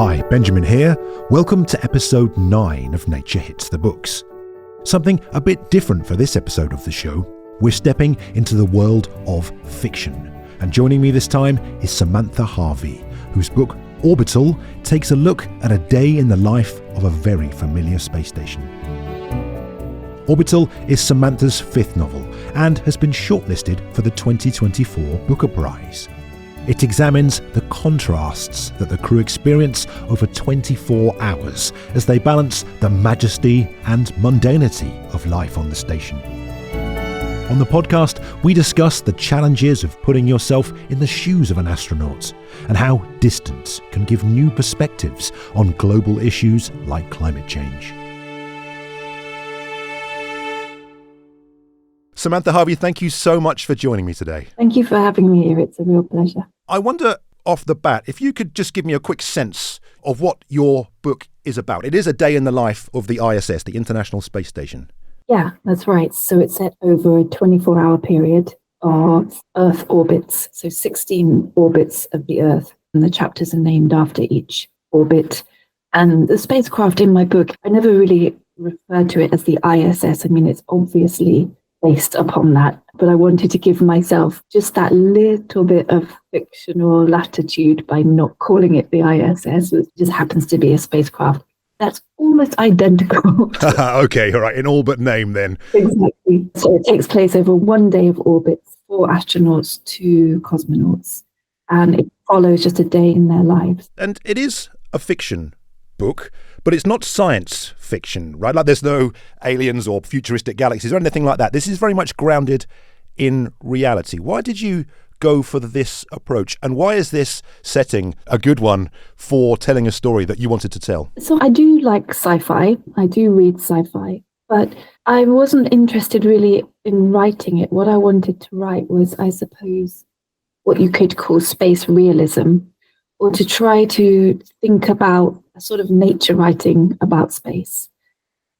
Hi, Benjamin here. Welcome to episode 9 of Nature Hits the Books. Something a bit different for this episode of the show. We're stepping into the world of fiction. And joining me this time is Samantha Harvey, whose book Orbital takes a look at a day in the life of a very familiar space station. Orbital is Samantha's 5th novel and has been shortlisted for the 2024 Booker-Prize. It examines the contrasts that the crew experience over 24 hours as they balance the majesty and mundanity of life on the station. On the podcast, we discuss the challenges of putting yourself in the shoes of an astronaut and how distance can give new perspectives on global issues like climate change. Samantha Harvey, thank you so much for joining me today. Thank you for having me here. It's a real pleasure. I wonder, off the bat, if you could just give me a quick sense of what your book is about. It is a day in the life of the ISS, the International Space Station. Yeah, that's right. So it's set over a 24-hour period of Earth orbits, so 16 orbits of the Earth, and the chapters are named after each orbit. And the spacecraft in my book, I never really referred to it as the ISS. I mean, it's obviously based upon that, but I wanted to give myself just that little bit of fictional latitude by not calling it the ISS, which just happens to be a spacecraft that's almost identical. Okay, all right, in all but name then. Exactly. So it takes place over one day of orbit, 4 astronauts, 2 cosmonauts, and it follows just a day in their lives. And it is a fiction book, but it's not science fiction, right? Like there's no aliens or futuristic galaxies or anything like that. This is very much grounded in reality. Why did you go for this approach, and why is this setting a good one for telling a story that you wanted to tell? So I do like sci-fi. I do read sci-fi, but I wasn't interested really in writing it. What I wanted to write was, I suppose, what you could call space realism, or to try to think about a sort of nature writing about space.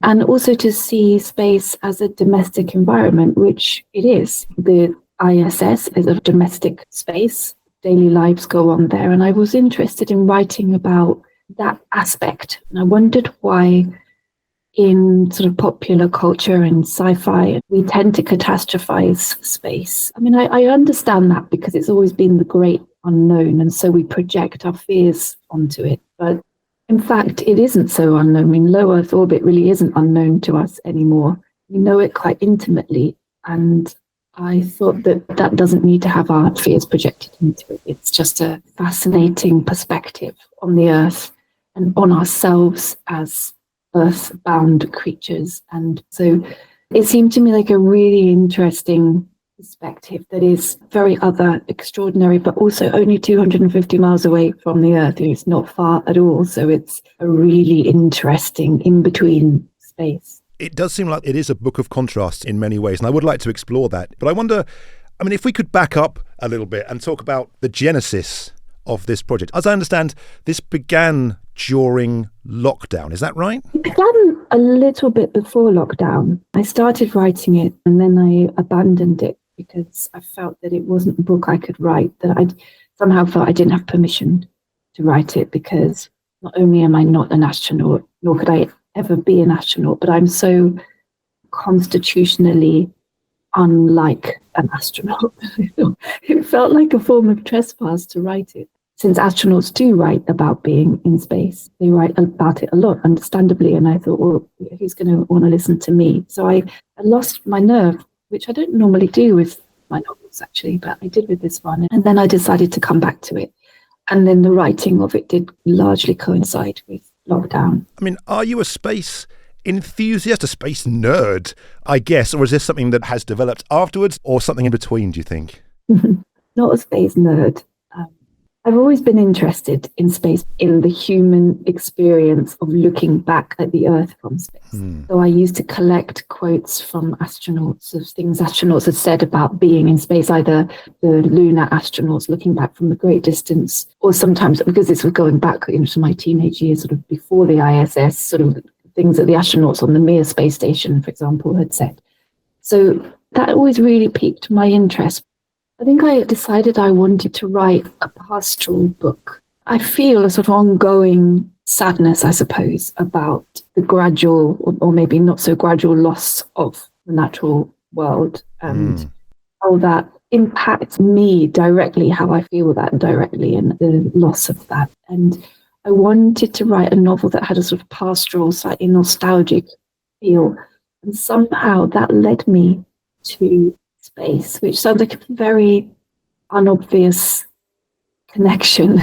And also to see space as a domestic environment, which it is. The ISS is a domestic space. Daily lives go on there. And I was interested in writing about that aspect. And I wondered why in sort of popular culture and sci-fi, we tend to catastrophize space. I mean, I understand that because it's always been the great unknown. And so we project our fears onto it. But in fact, it isn't so unknown. I mean, low Earth orbit really isn't unknown to us anymore. We know it quite intimately. And I thought that doesn't need to have our fears projected into it. It's just a fascinating perspective on the Earth and on ourselves as Earth-bound creatures. And so it seemed to me like a really interesting perspective that is very other, extraordinary, but also only 250 miles away from the Earth. It's not far at all. So it's a really interesting in-between space. It does seem like it is a book of contrasts in many ways, and I would like to explore that. But I wonder, I mean, if we could back up a little bit and talk about the genesis of this project. As I understand, this began during lockdown. Is that right? It began a little bit before lockdown. I started writing it and then I abandoned it because I felt that it wasn't a book I could write, that I somehow felt I didn't have permission to write it because not only am I not an astronaut, nor could I ever be an astronaut, but I'm so constitutionally unlike an astronaut. It felt like a form of trespass to write it. Since astronauts do write about being in space, they write about it a lot, understandably. And I thought, well, who's going to want to listen to me? So I lost my nerve, which I don't normally do with my novels, actually, but I did with this one. And then I decided to come back to it. And then the writing of it did largely coincide with lockdown. I mean, are you a space enthusiast, a space nerd, I guess, or is this something that has developed afterwards or something in between, do you think? Not a space nerd. I've always been interested in space, in the human experience of looking back at the Earth from space. So I used to collect quotes from astronauts of things astronauts had said about being in space, either the lunar astronauts looking back from a great distance, or sometimes, because this was going back into my teenage years, sort of before the ISS, sort of things that the astronauts on the Mir space station, for example, had said. So that always really piqued my interest. I think I decided I wanted to write a pastoral book. I feel a sort of ongoing sadness, I suppose, about the gradual or maybe not so gradual loss of the natural world and how that impacts me directly, how I feel that directly, and the loss of that. And I wanted to write a novel that had a sort of pastoral, slightly nostalgic feel. And somehow that led me to space, which sounds like a very unobvious connection.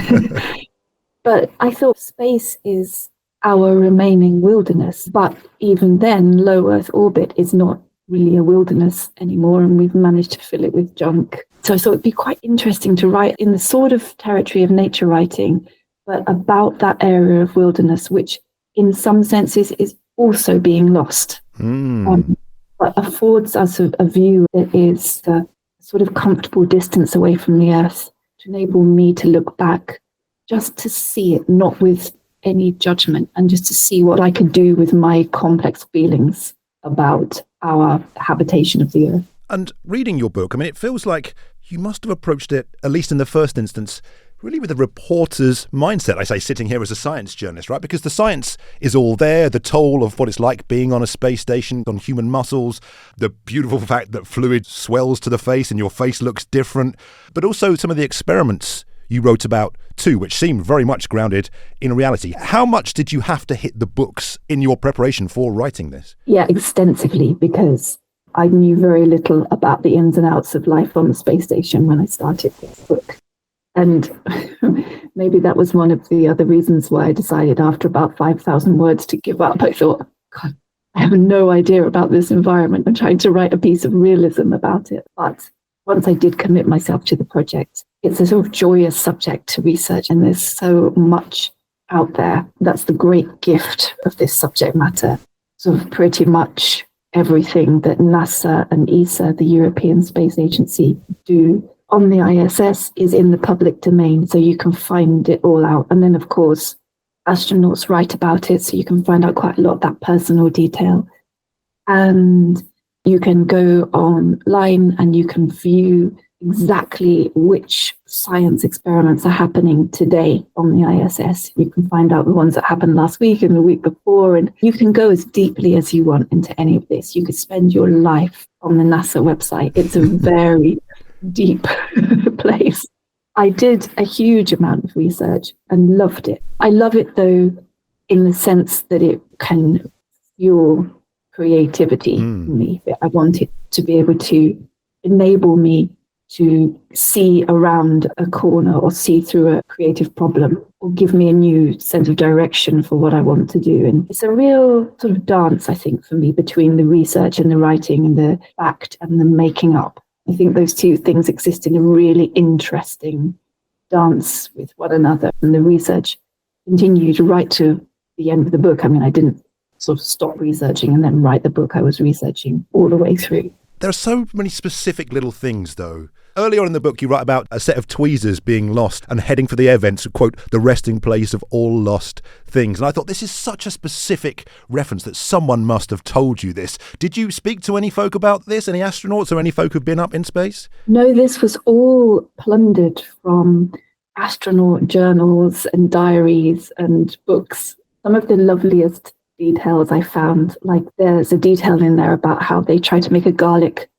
But I thought space is our remaining wilderness. But even then, low Earth orbit is not really a wilderness anymore, and we've managed to fill it with junk. So I thought it'd be quite interesting to write in the sort of territory of nature writing, but about that area of wilderness, which in some senses is also being lost, but affords us a view that is a sort of comfortable distance away from the Earth to enable me to look back, just to see it, not with any judgment, and just to see what I could do with my complex feelings about our habitation of the Earth. And reading your book, I mean, it feels like you must have approached it, at least in the first instance, really with a reporter's mindset. I say sitting here as a science journalist, right? Because the science is all there, the toll of what it's like being on a space station, on human muscles, the beautiful fact that fluid swells to the face and your face looks different, but also some of the experiments you wrote about too, which seem very much grounded in reality. How much did you have to hit the books in your preparation for writing this? Yeah, extensively, because I knew very little about the ins and outs of life on the space station when I started this book. And maybe that was one of the other reasons why I decided after about 5,000 words to give up. I thought, God, I have no idea about this environment. I'm trying to write a piece of realism about it. But once I did commit myself to the project, it's a sort of joyous subject to research, and there's so much out there. That's the great gift of this subject matter. Sort of pretty much everything that NASA and ESA, the European Space Agency, do on the ISS is in the public domain, so you can find it all out. And then, of course, astronauts write about it, so you can find out quite a lot of that personal detail. And you can go online and you can view exactly which science experiments are happening today on the ISS. You can find out the ones that happened last week and the week before, and you can go as deeply as you want into any of this. You could spend your life on the NASA website. It's a very deep place. I did a huge amount of research and loved it. I love it, though, in the sense that it can fuel creativity in me. I want it to be able to enable me to see around a corner or see through a creative problem, or give me a new sense of direction for what I want to do. And it's a real sort of dance, I think, for me, between the research and the writing and the fact and the making up. I think those two things exist in a really interesting dance with one another. And the research continued right to the end of the book. I mean, I didn't sort of stop researching and then write the book. I was researching all the way through. There are so many specific little things, though. Earlier on in the book, you write about a set of tweezers being lost and heading for the air vents, quote, the resting place of all lost things. And I thought this is such a specific reference that someone must have told you this. Did you speak to any folk about this, any astronauts or any folk who've been up in space? No, this was all plundered from astronaut journals and diaries and books. Some of the loveliest details I found, like there's a detail in there about how they try to make a garlic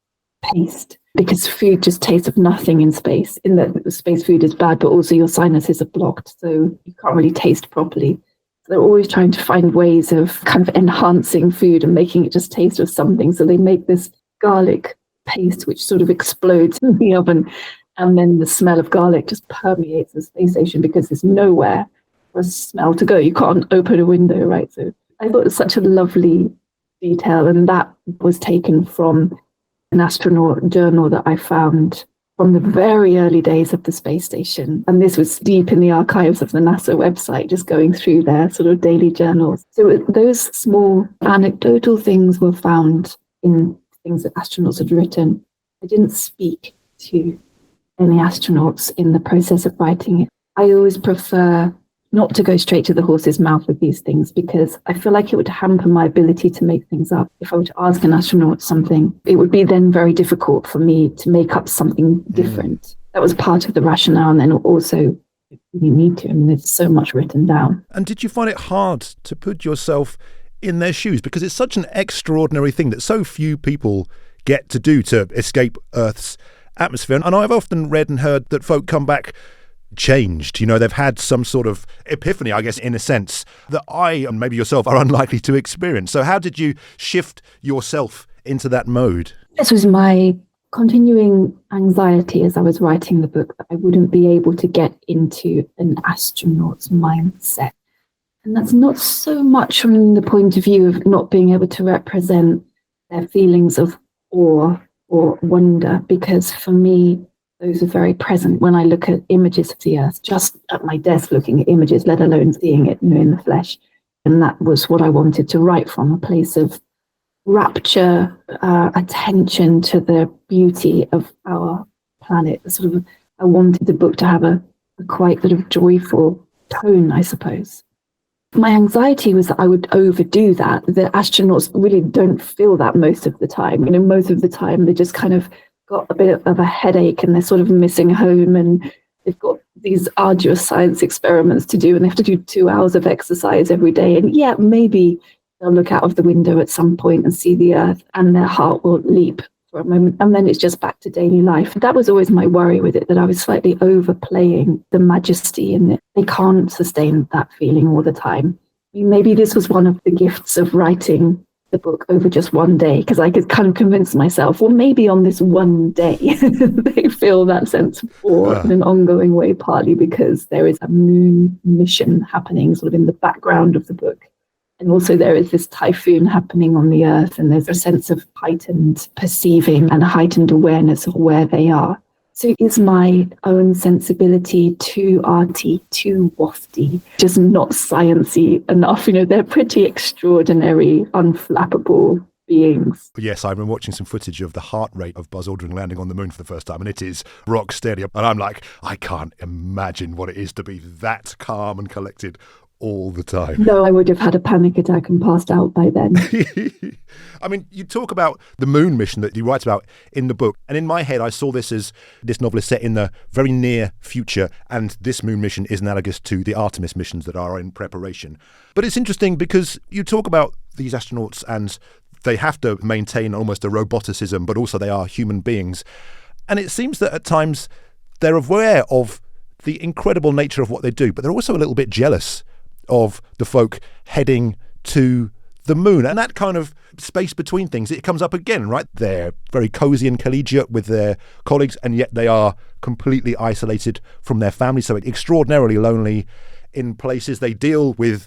paste because food just tastes of nothing in space. In that space food is bad, but also your sinuses are blocked, so you can't really taste properly. So they're always trying to find ways of kind of enhancing food and making it just taste of something. So they make this garlic paste which sort of explodes in the oven, and then the smell of garlic just permeates the space station because there's nowhere for a smell to go. You can't open a window, right? So I thought it was such a lovely detail, and that was taken from an astronaut journal that I found from the very early days of the space station. And this was deep in the archives of the NASA website, just going through their sort of daily journals. So those small anecdotal things were found in things that astronauts had written. I didn't speak to any astronauts in the process of writing it. I always prefer not to go straight to the horse's mouth with these things, because I feel like it would hamper my ability to make things up. If I were to ask an astronaut something, it would be then very difficult for me to make up something different. That was part of the rationale. And then also really need to. I mean, there's so much written down. And did you find it hard to put yourself in their shoes? Because it's such an extraordinary thing that so few people get to do, to escape Earth's atmosphere. And I've often read and heard that folk come back changed. They've had some sort of epiphany, I guess, in a sense, that I, and maybe yourself, are unlikely to experience. So how did you shift yourself into that mode? This was my continuing anxiety as I was writing the book, that I wouldn't be able to get into an astronaut's mindset. And that's not so much from the point of view of not being able to represent their feelings of awe or wonder, because for me, those are very present when I look at images of the Earth, just at my desk looking at images, let alone seeing it in the flesh. And that was what I wanted to write from, a place of rapture, attention to the beauty of our planet. I wanted the book to have a quite sort of joyful tone, I suppose. My anxiety was that I would overdo that. The astronauts really don't feel that most of the time. Most of the time they just kind of got a bit of a headache and they're sort of missing home, and they've got these arduous science experiments to do, and they have to do 2 hours of exercise every day. And yeah, maybe they'll look out of the window at some point and see the Earth, and their heart will leap for a moment, and then it's just back to daily life. That was always my worry with it, that I was slightly overplaying the majesty, and that they can't sustain that feeling all the time. Maybe this was one of the gifts of writing the book over just one day, because I could kind of convince myself, well, maybe on this one day they feel that sense of awe in an ongoing way, partly because there is a moon mission happening sort of in the background of the book. And also there is this typhoon happening on the Earth, and there's a sense of heightened perceiving and heightened awareness of where they are. So is my own sensibility too arty, too wafty, just not sciencey enough? They're pretty extraordinary, unflappable beings. Yes, I've been watching some footage of the heart rate of Buzz Aldrin landing on the moon for the first time, and it is rock steady. And I'm like, I can't imagine what it is to be that calm and collected all the time. No, I would have had a panic attack and passed out by then. I mean, you talk about the moon mission that you write about in the book, and in my head I saw this as this novel is set in the very near future, and this moon mission is analogous to the Artemis missions that are in preparation. But it's interesting because you talk about these astronauts and they have to maintain almost a roboticism, but also they are human beings. And it seems that at times they're aware of the incredible nature of what they do, but they're also a little bit jealous of the folk heading to the moon. And that kind of space between things, it comes up again, right? They're very cozy and collegiate with their colleagues, and yet they are completely isolated from their family, so extraordinarily lonely in places. They deal with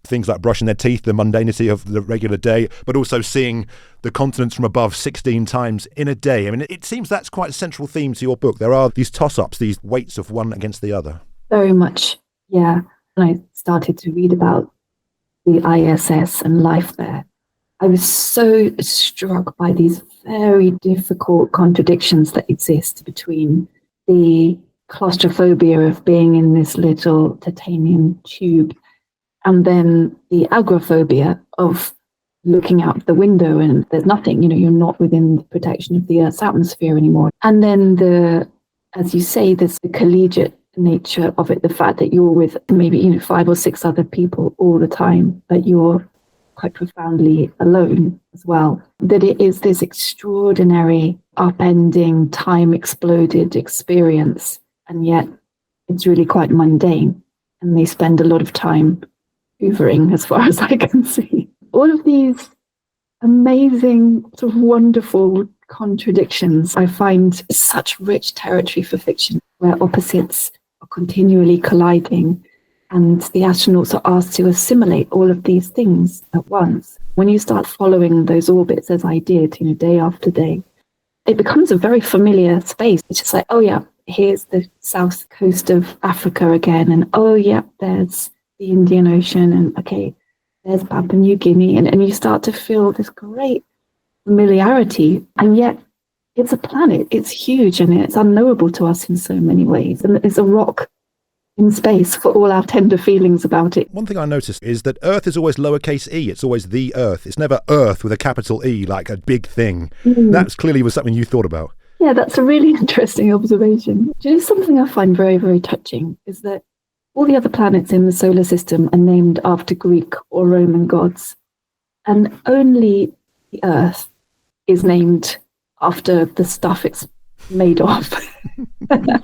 things like brushing their teeth, the mundanity of the regular day, but also seeing the continents from above 16 times in a day. I mean, it seems that's quite a central theme to your book. There are these toss-ups, these weights of one against the other. Very much, yeah. When I started to read about the ISS and life there, I was so struck by these very difficult contradictions that exist between the claustrophobia of being in this little titanium tube and then the agoraphobia of looking out the window and there's nothing, you're not within the protection of the Earth's atmosphere anymore. And then as you say, there's the collegiate nature of it, the fact that you're with maybe 5 or 6 other people all the time, but you're quite profoundly alone as well. That it is this extraordinary, upending, time exploded experience, and yet it's really quite mundane, and they spend a lot of time hoovering, as far as I can see. All of these amazing, sort of wonderful contradictions, I find such rich territory for fiction, where opposites are continually colliding, and the astronauts are asked to assimilate all of these things at once. When you start following those orbits, as I did, day after day, it becomes a very familiar space. It's just like, oh yeah, here's the south coast of Africa again, and oh yeah, there's the Indian Ocean, and okay, there's Papua New Guinea, and you start to feel this great familiarity, and yet it's a planet, it's huge, and it's unknowable to us in so many ways, and it's a rock in space for all our tender feelings about it. One thing I noticed is that Earth is always lowercase e. It's always the Earth. It's never Earth with a capital E, like a big thing. That clearly was something you thought about. Yeah, that's a really interesting observation. Something I find very, very touching is that all the other planets in the solar system are named after Greek or Roman gods, and only the Earth is named after the stuff it's made of. And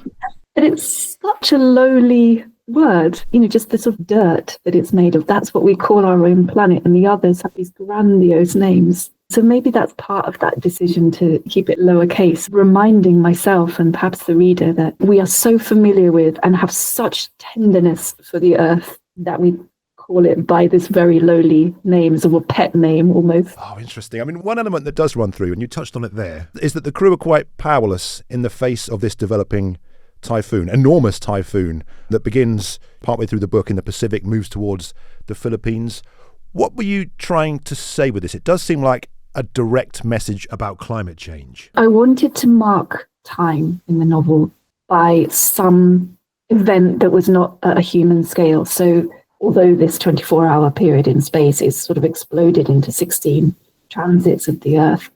it's such a lowly word, just the sort of dirt that it's made of. That's what we call our own planet, and the others have these grandiose names. So maybe that's part of that decision to keep it lowercase, reminding myself and perhaps the reader that we are so familiar with and have such tenderness for the Earth that we call it by this very lowly name, sort of a pet name almost. Oh, interesting. I mean, one element that does run through, and you touched on it there, is that the crew are quite powerless in the face of this developing typhoon, enormous typhoon that begins partway through the book in the Pacific, moves towards the Philippines. What were you trying to say with this? It does seem like a direct message about climate change. I wanted to mark time in the novel by some event that was not at a human scale. So although this 24-hour period in space is sort of exploded into 16 transits of the Earth,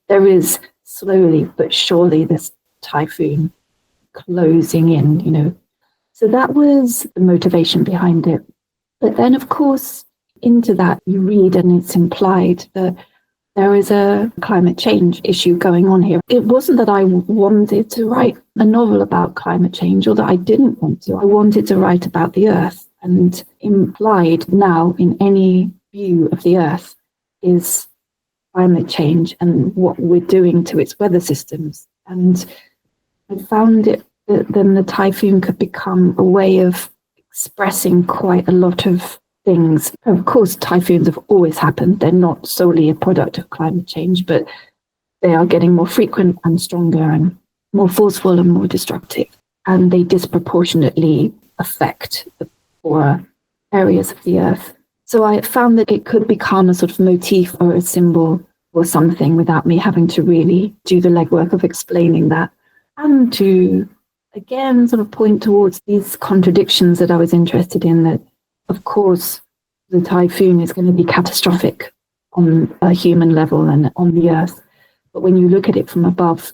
there is slowly but surely this typhoon closing in. So that was the motivation behind it. But then, of course, into that you read, and it's implied that there is a climate change issue going on here. It wasn't that I wanted to write a novel about climate change or that I didn't want to. I wanted to write about the Earth, and implied now in any view of the Earth is climate change and what we're doing to its weather systems. And I found it that then the typhoon could become a way of expressing quite a lot of things. Of course, typhoons have always happened. They're not solely a product of climate change, but they are getting more frequent and stronger and more forceful and more destructive. And they disproportionately affect the poorer areas of the Earth. So I found that it could become a sort of motif or a symbol or something without me having to really do the legwork of explaining that. And to, again, sort of point towards these contradictions that I was interested in, that, of course, the typhoon is going to be catastrophic on a human level and on the Earth. But when you look at it from above,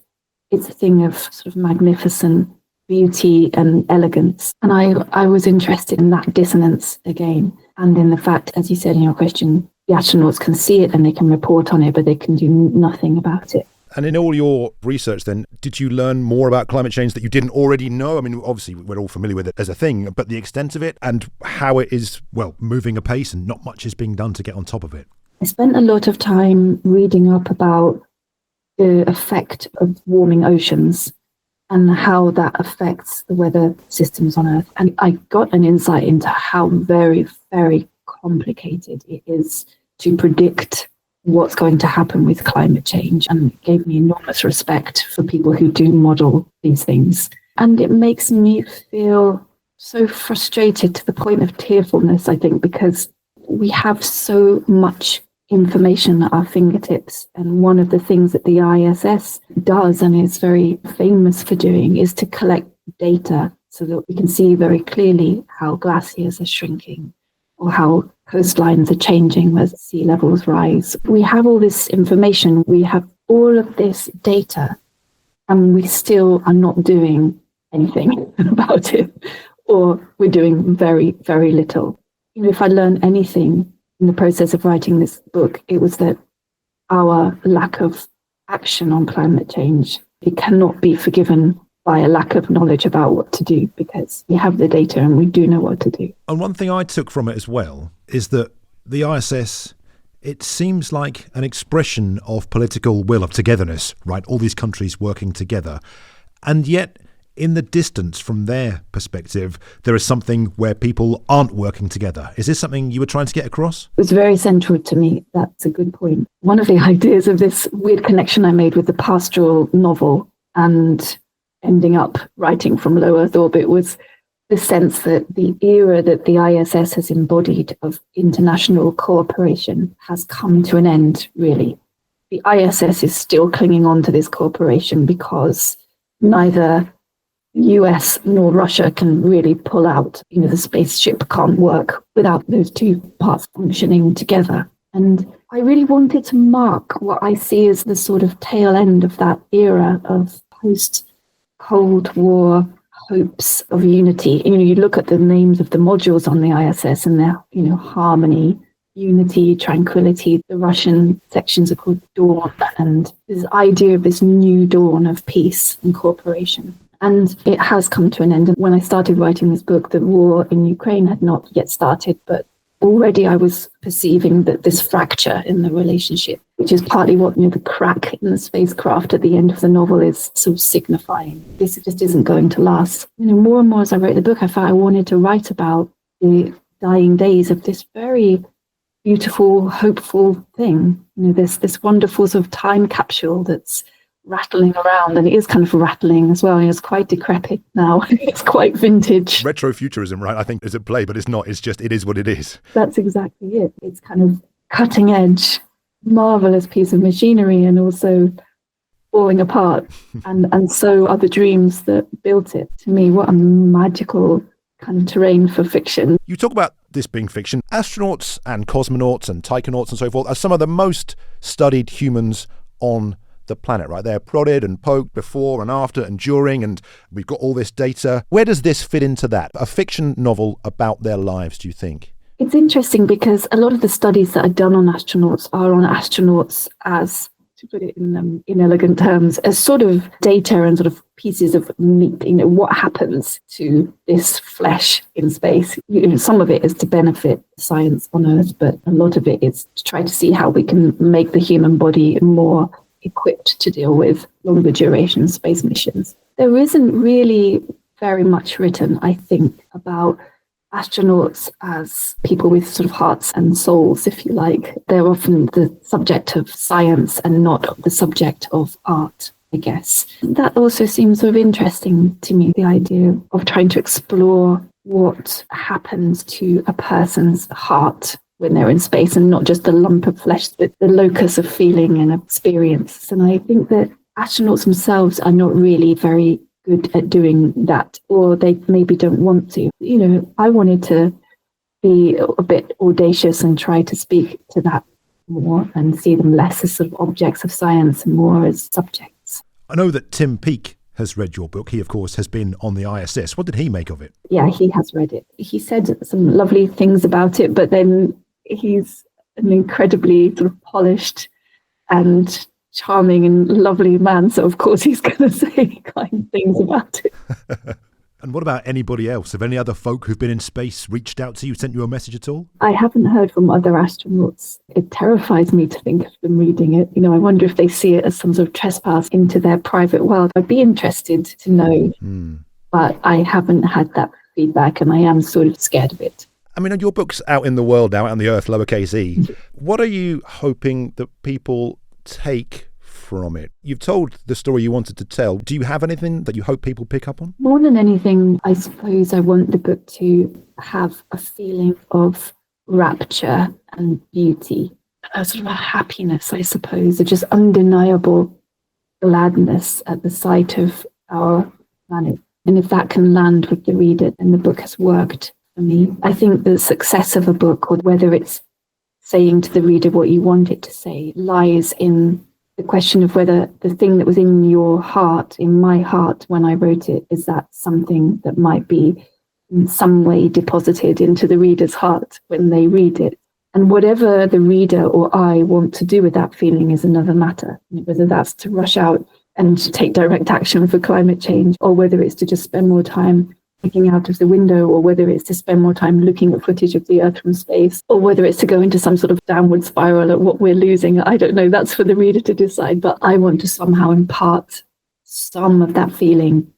it's a thing of sort of magnificent beauty and elegance. And I was interested in that dissonance again, and in the fact, as you said in your question, the astronauts can see it and they can report on it, but they can do nothing about it. And in all your research then, did you learn more about climate change that you didn't already know? I mean, obviously we're all familiar with it as a thing, but the extent of it and how it is, moving apace and not much is being done to get on top of it. I spent a lot of time reading up about the effect of warming oceans and how that affects the weather systems on Earth. And I got an insight into how very, very complicated it is to predict what's going to happen with climate change, and it gave me enormous respect for people who do model these things. And it makes me feel so frustrated to the point of tearfulness, I think, because we have so much information at our fingertips. And one of the things that the ISS does, and is very famous for doing, is to collect data so that we can see very clearly how glaciers are shrinking or how coastlines are changing as sea levels rise. We have all this information, we have all of this data, and we still are not doing anything about it, or we're doing very, very little. If I learned anything in the process of writing this book, it was that our lack of action on climate change, it cannot be forgiven by a lack of knowledge about what to do, because we have the data and we do know what to do. And one thing I took from it as well is that the ISS, it seems like an expression of political will, of togetherness, right? All these countries working together. And yet, in the distance from their perspective, there is something where people aren't working together. Is this something you were trying to get across? It was very central to me. That's a good point. One of the ideas of this weird connection I made with the pastoral novel and ending up writing from low Earth orbit was the sense that the era that the ISS has embodied of international cooperation has come to an end, really. The ISS is still clinging on to this cooperation because neither US nor Russia can really pull out. The spaceship can't work without those two parts functioning together. And I really wanted to mark what I see as the sort of tail end of that era of post-Cold War hopes of unity. You look at the names of the modules on the ISS and they're, harmony, unity, tranquility. The Russian sections are called Dawn, and this idea of this new dawn of peace and cooperation. And it has come to an end. And when I started writing this book, the war in Ukraine had not yet started, but already I was perceiving that this fracture in the relationship, which is partly what the crack in the spacecraft at the end of the novel is sort of signifying. This just isn't going to last. More and more as I wrote the book, I felt I wanted to write about the dying days of this very beautiful, hopeful thing. This wonderful sort of time capsule that's rattling around, and it is kind of rattling as well. It's quite decrepit now. It's quite vintage. Retrofuturism, right? I think is at play, but it's not. It's just, it is what it is. That's exactly it. It's kind of cutting edge, marvelous piece of machinery, and also falling apart. and so are the dreams that built it. To me, what a magical kind of terrain for fiction. You talk about this being fiction. Astronauts and cosmonauts and taikonauts and so forth are some of the most studied humans on the planet, right? They're prodded and poked before and after and during, and we've got all this data. Where does this fit into that? A fiction novel about their lives, do you think? It's interesting because a lot of the studies that are done on astronauts are on astronauts as, to put it in elegant terms, as sort of data and sort of pieces of meat. What happens to this flesh in space? Some of it is to benefit science on Earth, but a lot of it is to try to see how we can make the human body more equipped to deal with longer duration space missions. There isn't really very much written, I think, about astronauts as people with sort of hearts and souls, if you like. They're often the subject of science and not the subject of art, I guess. That also seems sort of interesting to me, the idea of trying to explore what happens to a person's heart when they're in space, and not just the lump of flesh, but the locus of feeling and experience. And I think that astronauts themselves are not really very good at doing that, or they maybe don't want to. I wanted to be a bit audacious and try to speak to that more and see them less as sort of objects of science and more as subjects. I know that Tim Peake has read your book. He, of course, has been on the ISS. What did he make of it? Yeah, he has read it. He said some lovely things about it, but then he's an incredibly sort of polished and charming and lovely man. So, of course, he's going to say kind things about it. And what about anybody else? Have any other folk who've been in space reached out to you, sent you a message at all? I haven't heard from other astronauts. It terrifies me to think of them reading it. I wonder if they see it as some sort of trespass into their private world. I'd be interested to know, but I haven't had that feedback, and I am sort of scared of it. I mean, your book's out in the world now, out on the earth, lowercase e. What are you hoping that people take from it? You've told the story you wanted to tell. Do you have anything that you hope people pick up on? More than anything, I suppose I want the book to have a feeling of rapture and beauty, a sort of a happiness, I suppose, a just undeniable gladness at the sight of our planet. And if that can land with the reader, then the book has worked for me. I think the success of a book, or whether it's saying to the reader what you want it to say, lies in the question of whether the thing that was in your heart, in my heart when I wrote it, is that something that might be in some way deposited into the reader's heart when they read it. And whatever the reader or I want to do with that feeling is another matter, whether that's to rush out and take direct action for climate change, or whether it's to just spend more time looking out of the window, or whether it's to spend more time looking at footage of the Earth from space, or whether it's to go into some sort of downward spiral at what we're losing. I don't know. That's for the reader to decide. But I want to somehow impart some of that feeling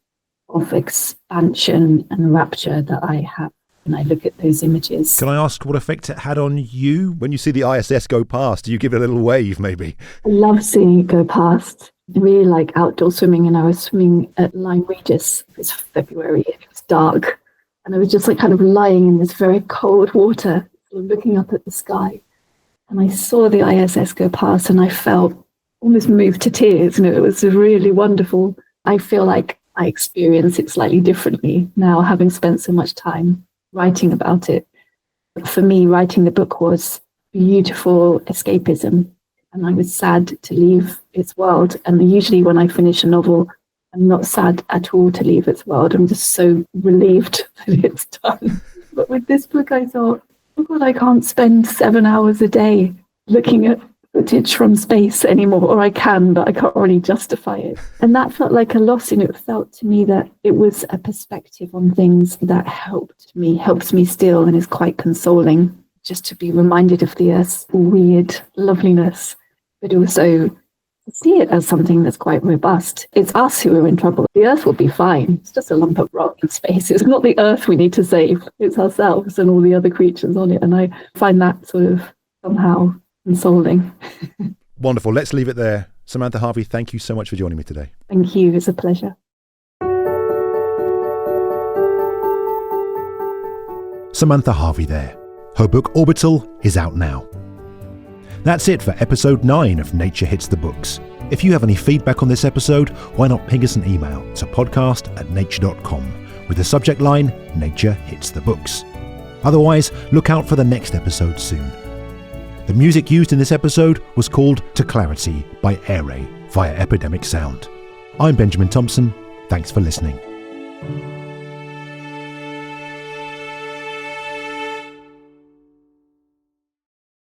of expansion and rapture that I have when I look at those images. Can I ask what effect it had on you when you see the ISS go past? Do you give it a little wave, maybe? I love seeing it go past. I really like outdoor swimming, and I was swimming at Lyme Regis. It was February, it was dark, and I was just like kind of lying in this very cold water, looking up at the sky. And I saw the ISS go past, and I felt almost moved to tears. It was really wonderful. I feel like I experience it slightly differently now, having spent so much time writing about it. But for me, writing the book was beautiful escapism. And I was sad to leave its world. And usually when I finish a novel, I'm not sad at all to leave its world. I'm just so relieved that it's done. But with this book, I thought, oh God, I can't spend 7 hours a day looking at footage from space anymore, or I can, but I can't really justify it. And that felt like a loss, and it felt to me that it was a perspective on things that helps me still, and is quite consoling, just to be reminded of the Earth's weird loveliness, but also see it as something that's quite robust. It's us who are in trouble. The Earth will be fine. It's just a lump of rock in space. It's not the Earth we need to save. It's ourselves and all the other creatures on it. And I find that sort of somehow consoling. Wonderful. Let's leave it there. Samantha Harvey, thank you so much for joining me today. Thank you. It's a pleasure. Samantha Harvey there. Her book Orbital is out now. That's it for episode 9 of Nature Hits the Books. If you have any feedback on this episode, why not ping us an email to podcast@nature.com with the subject line Nature Hits the Books. Otherwise, look out for the next episode soon. The music used in this episode was called To Clarity by Air Ray via Epidemic Sound. I'm Benjamin Thompson. Thanks for listening.